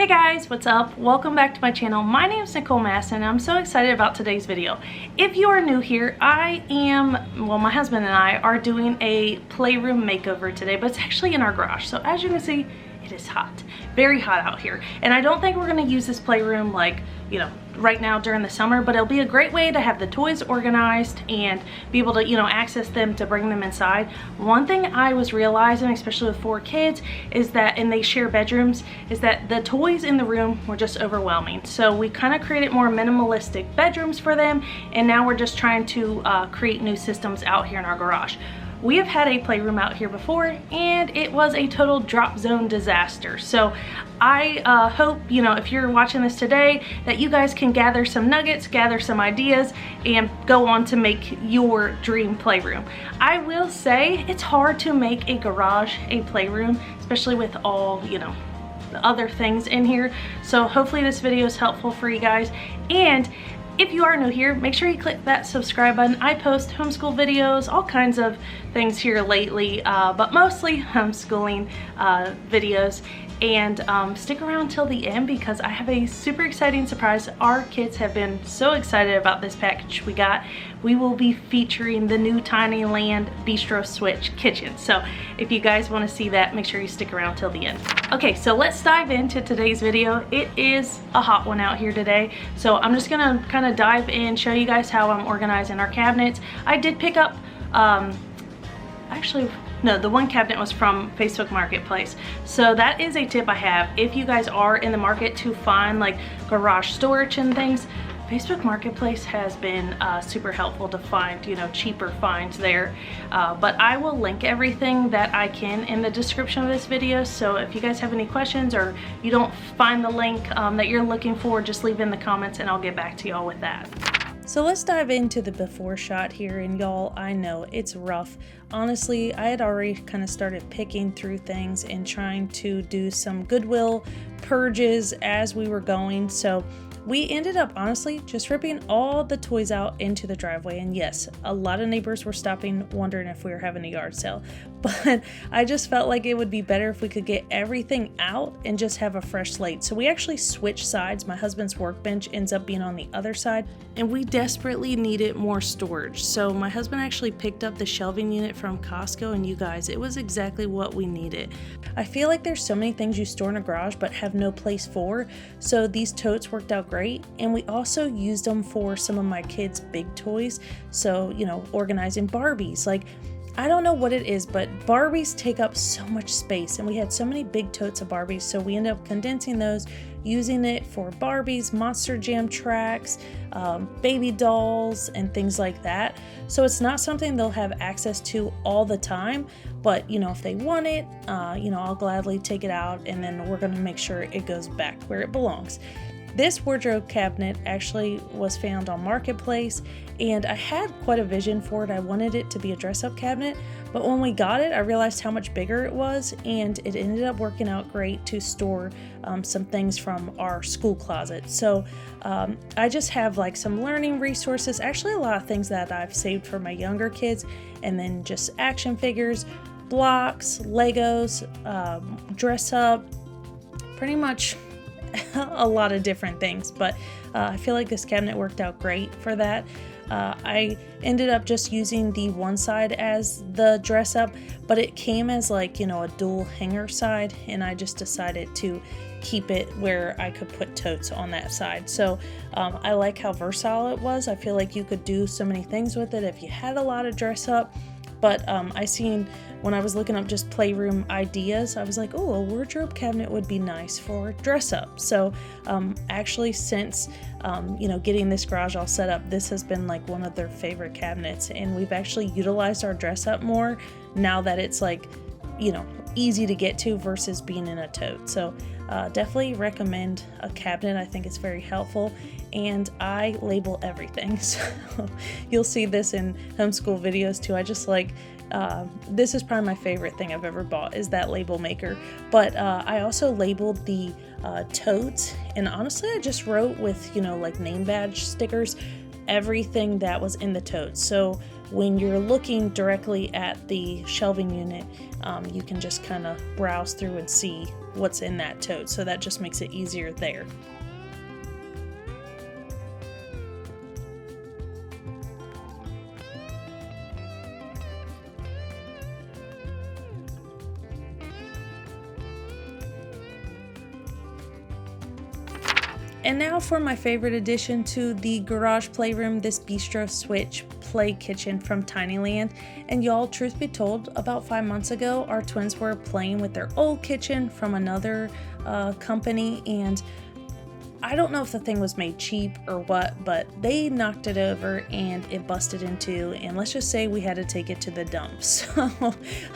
Hey guys, what's up? Welcome back to my channel. My name is Nicole Masson and I'm so excited about today's video. If you are new here, my husband and I are doing a playroom makeover today, but it's actually in our garage. So as you can see, it is hot, very hot out here. And I don't think we're gonna use this playroom like, right now during the summer, but it'll be a great way to have the toys organized and be able to, access them to bring them inside. One thing I was realizing, especially with 4 kids, is that, and they share bedrooms, is that the toys in the room were just overwhelming. So we kind of created more minimalistic bedrooms for them, and now we're just trying to create new systems out here in our garage. We have had a playroom out here before and it was a total drop zone disaster. So I hope, if you're watching this today, that you guys can gather some nuggets, gather some ideas, and go on to make your dream playroom. I will say it's hard to make a garage a playroom, especially with all, the other things in here. So hopefully this video is helpful for you guys. And if you are new here, make sure you click that subscribe button. I post homeschool videos, all kinds of things here lately, but mostly homeschooling videos. And stick around till the end because I have a super exciting surprise. Our kids have been so excited about this package we got. We will be featuring the new Tinyland Bistro Switch kitchen. So if you guys want to see that, make sure you stick around till the end. Okay, so let's dive into today's video. It is a hot one out here today. So I'm just gonna kind of dive in, show you guys how I'm organizing our cabinets. I did pick up, no, the one cabinet was from Facebook Marketplace. So that is a tip I have. If you guys are in the market to find like garage storage and things, Facebook Marketplace has been super helpful to find, cheaper finds there. But I will link everything that I can in the description of this video. So if you guys have any questions or you don't find the link that you're looking for, just leave in the comments and I'll get back to y'all with that. So let's dive into the before shot here, and y'all, I know it's rough. Honestly, I had already kind of started picking through things and trying to do some Goodwill purges as we were going. So we ended up honestly just ripping all the toys out into the driveway, and yes, a lot of neighbors were stopping wondering if we were having a yard sale, but I just felt like it would be better if we could get everything out and just have a fresh slate. So we actually switched sides. My husband's workbench ends up being on the other side, and we desperately needed more storage. So my husband actually picked up the shelving unit from Costco, and you guys, it was exactly what we needed. I feel like there's so many things you store in a garage but have no place for, so these totes worked out great. And we also used them for some of my kids' big toys. So, organizing Barbies. Like, I don't know what it is, but Barbies take up so much space, and we had so many big totes of Barbies, so we ended up condensing those, using it for Barbies, Monster Jam tracks, baby dolls, and things like that. So it's not something they'll have access to all the time, but if they want it, I'll gladly take it out, and then we're gonna make sure it goes back where it belongs. This wardrobe cabinet actually was found on Marketplace, and I had quite a vision for it. I wanted it to be a dress-up cabinet, but when we got it, I realized how much bigger it was, and it ended up working out great to store some things from our school closet. So I just have like some learning resources, actually a lot of things that I've saved for my younger kids, and then just action figures, blocks, Legos, dress-up, pretty much a lot of different things, but I feel like this cabinet worked out great for that. I ended up just using the one side as the dress up, but it came as like, a dual hanger side, and I just decided to keep it where I could put totes on that side. So I like how versatile it was. I feel like you could do so many things with it if you had a lot of dress up. But I seen when I was looking up just playroom ideas, I was like, oh, a wardrobe cabinet would be nice for dress up. So actually, since getting this garage all set up, this has been like one of their favorite cabinets, and we've actually utilized our dress up more now that it's like easy to get to versus being in a tote. So definitely recommend a cabinet. I think it's very helpful, and I label everything. So you'll see this in homeschool videos too. I just like, this is probably my favorite thing I've ever bought, is that label maker. But I also labeled the totes, and honestly I just wrote with like name badge stickers everything that was in the tote. So when you're looking directly at the shelving unit, you can just kind of browse through and see what's in that tote, so that just makes it easier there. And now for my favorite addition to the garage playroom, this Bistro Switch Play Kitchen from Tinyland. And y'all, truth be told, about 5 months ago, our twins were playing with their old kitchen from another company, and I don't know if the thing was made cheap or what, but they knocked it over and it busted in two, and let's just say we had to take it to the dump. So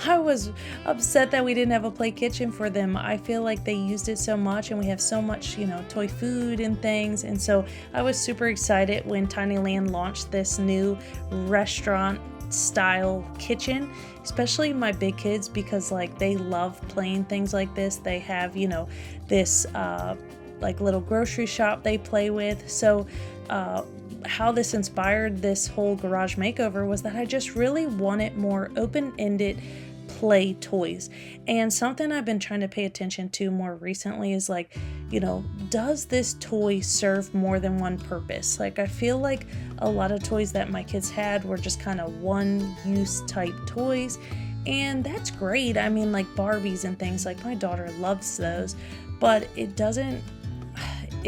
I was upset that we didn't have a play kitchen for them. I feel like they used it so much, and we have so much, you know, toy food and things, and so I was super excited when Tinyland launched this new restaurant style kitchen, especially my big kids, because like they love playing things like this. They have, you know, this like little grocery shop they play with. So how this inspired this whole garage makeover was that I just really wanted more open-ended play toys. And something I've been trying to pay attention to more recently is like, you know, does this toy serve more than one purpose? Like I feel like a lot of toys that my kids had were just kind of one use type toys, and that's great. I mean, like Barbies and things, like my daughter loves those, but it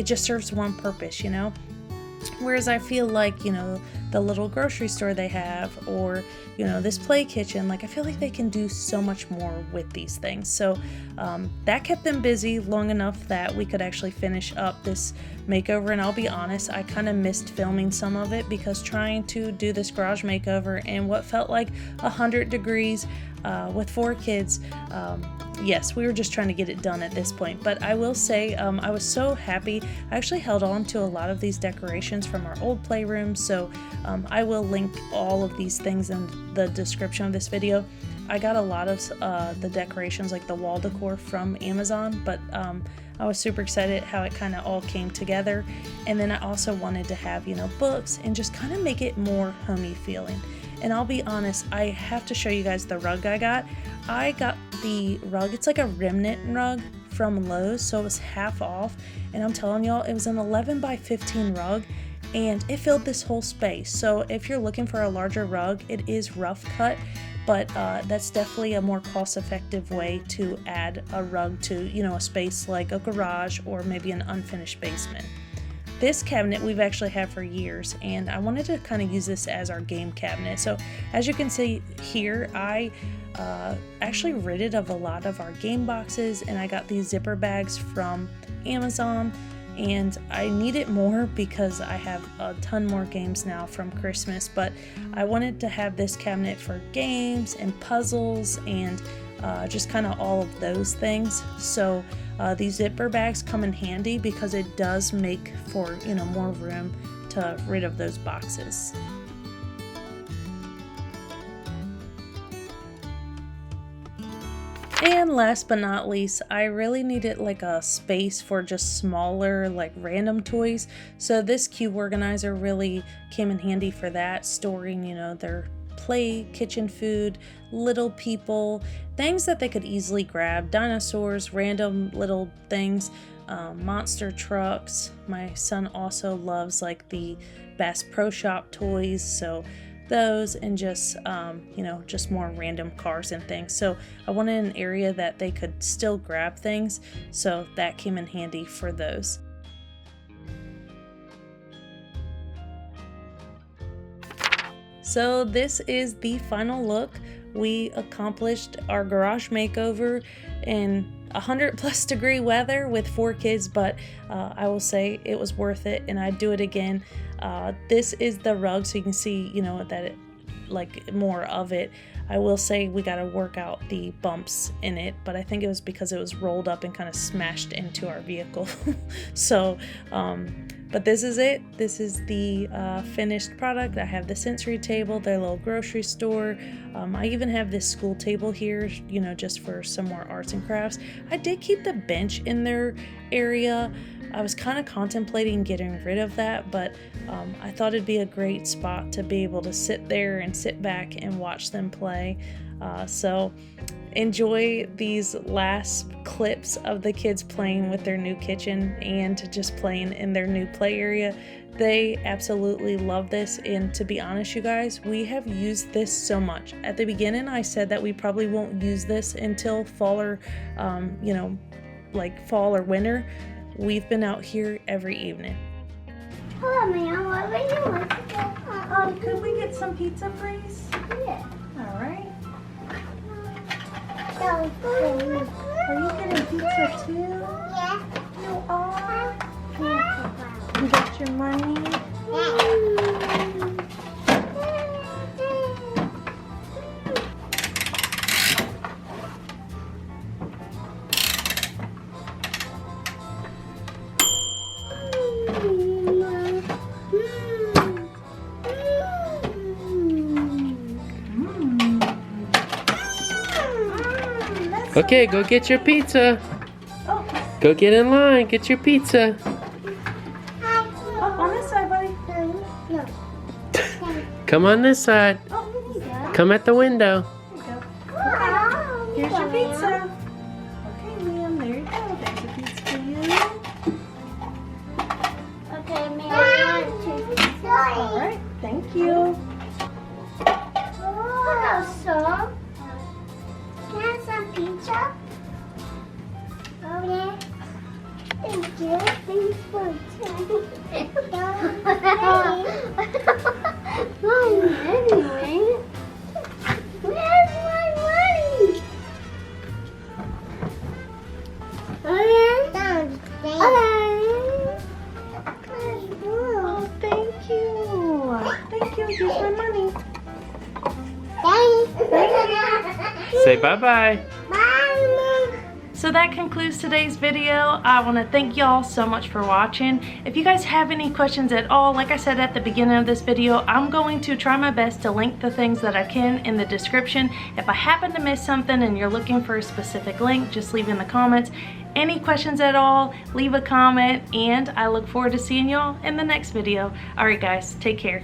just serves one purpose, you know? Whereas I feel like, you know, the little grocery store they have, or, you know, this play kitchen, like I feel like they can do so much more with these things. So that kept them busy long enough that we could actually finish up this makeover. And I'll be honest, I kind of missed filming some of it, because trying to do this garage makeover in what felt like 100 degrees with 4 kids, yes, we were just trying to get it done at this point. But I will say, I was so happy. I actually held on to a lot of these decorations from our old playroom, so I will link all of these things in the description of this video. I got a lot of the decorations, like the wall decor, from Amazon, but I was super excited how it kind of all came together. And then I also wanted to have, you know, books and just kind of make it more homey feeling. And I'll be honest, I have to show you guys the rug I got. I got the rug, it's like a remnant rug from Lowe's, so it was half off. And I'm telling y'all, it was an 11 by 15 rug, and it filled this whole space. So if you're looking for a larger rug, it is rough cut, but that's definitely a more cost-effective way to add a rug to, you know, a space like a garage or maybe an unfinished basement. This cabinet we've actually had for years, and I wanted to kind of use this as our game cabinet. So as you can see here, I actually rid it of a lot of our game boxes, and I got these zipper bags from Amazon, and I need it more because I have a ton more games now from Christmas, but I wanted to have this cabinet for games and puzzles and just kind of all of those things. So these zipper bags come in handy because it does make for, you know, more room to rid of those boxes. And last but not least, I really needed like a space for just smaller, like random toys. So this cube organizer really came in handy for that, storing, you know, their play kitchen food, little people, things that they could easily grab, dinosaurs, random little things, monster trucks. My son also loves like the Bass Pro Shop toys, so those, and just you know, just more random cars and things. So I wanted an area that they could still grab things, so that came in handy for those. So this is the final look. We accomplished our garage makeover in 100+ degree weather with 4 kids, but I will say it was worth it, and I'd do it again. This is the rug, so you can see, you know, that it, like, more of it. I will say we got to work out the bumps in it, but I think it was because it was rolled up and kind of smashed into our vehicle. So but this is it. This is the finished product. I have the sensory table, their little grocery store. I even have this school table here, you know, just for some more arts and crafts. I did keep the bench in their area. I was kind of contemplating getting rid of that, but I thought it'd be a great spot to be able to sit there and sit back and watch them play. So enjoy these last clips of the kids playing with their new kitchen and just playing in their new play area. They absolutely love this, and to be honest, you guys, we have used this so much. At the beginning, I said that we probably won't use this until fall or, you know, like fall or winter. We've been out here every evening. Hello, Mia. What would you like to get? Could we get some pizza, please? Yeah. All right. That was good. Are you getting pizza too? Yeah. You are. Yeah. You got your money? Okay, go get your pizza. Oh, Go get in line, get your pizza. oh, on this side, buddy. No. Come on this side. Oh, Come at the window. there you go. Here's your pizza. Okay, ma'am, there you go. There's your pizza for you. Okay, Mia. I want to. All right, thank you. Hello, sir. Can I have some pizza? Oh, yeah. Thank you. Thanks for anyway. Where's my money? Oh, thank you. Thank you. Here's my money. Say bye-bye. So that concludes today's video. I want to thank y'all so much for watching. If you guys have any questions at all, like I said at the beginning of this video, I'm going to try my best to link the things that I can in the description. If I happen to miss something and you're looking for a specific link, just leave in the comments. Any questions at all, leave a comment, and I look forward to seeing y'all in the next video. Alright guys, take care.